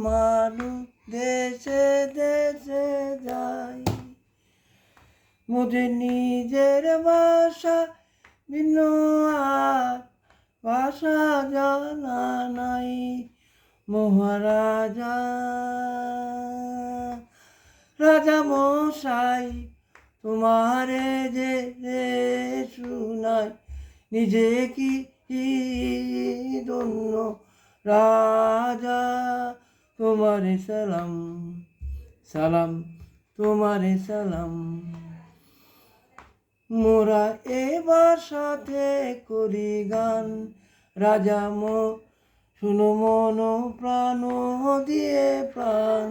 মানুষ দেশে দেশে যাই, মোদের নিজের ভাষা ভিন্ন আর ভাষা জানা নাই। মহারাজা রাজা মশাই তোমারে যে শুনাই, নিজে কি ধন্য রাজা। তোমারে সালাম সালাম তোমারে সালাম। মোরা এবার সাথে করি গান, রাজা শুনো মন প্রাণ দিয়ে প্রাণ।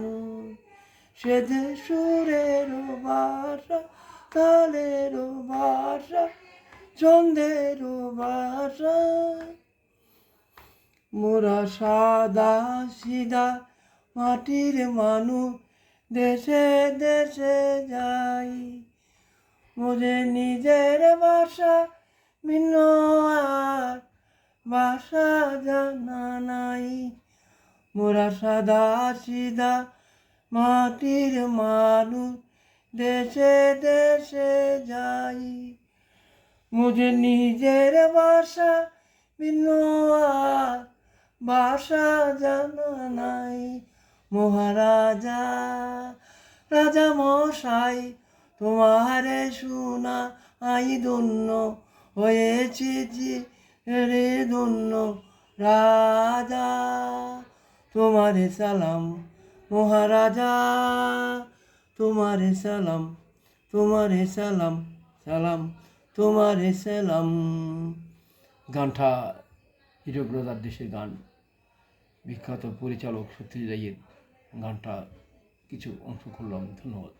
সে যে সুরের ভাষা, তালের ভাষা, ছন্দের ভাষা। মোরা সাদা সিধা মাটির মানুষ দেশে দেশে যাই, মোদের নিজের ভাষা ভিন্ন আর ভাষা জানা নাই। মোরা সাদা সিধা মাটির মানুষ দেশে দেশে যাই, মোদের নিজের ভাষা ভিন্ন আর ভাষা জানা নাই। মহারাজা রাজা মশাই তোমারে শুনা আই ধন্য হয়েছি রে ধন্য রাজা। তোমারে সালাম মহারাজা, তোমারে সালাম, তোমারে সালাম সালাম তোমারে সালাম। গানটা হীরক রাজার দেশের গান, বিখ্যাত পরিচালক সত্যজিৎ রায়ের গানটা কিছু অংশ করলাম। ধন্যবাদ।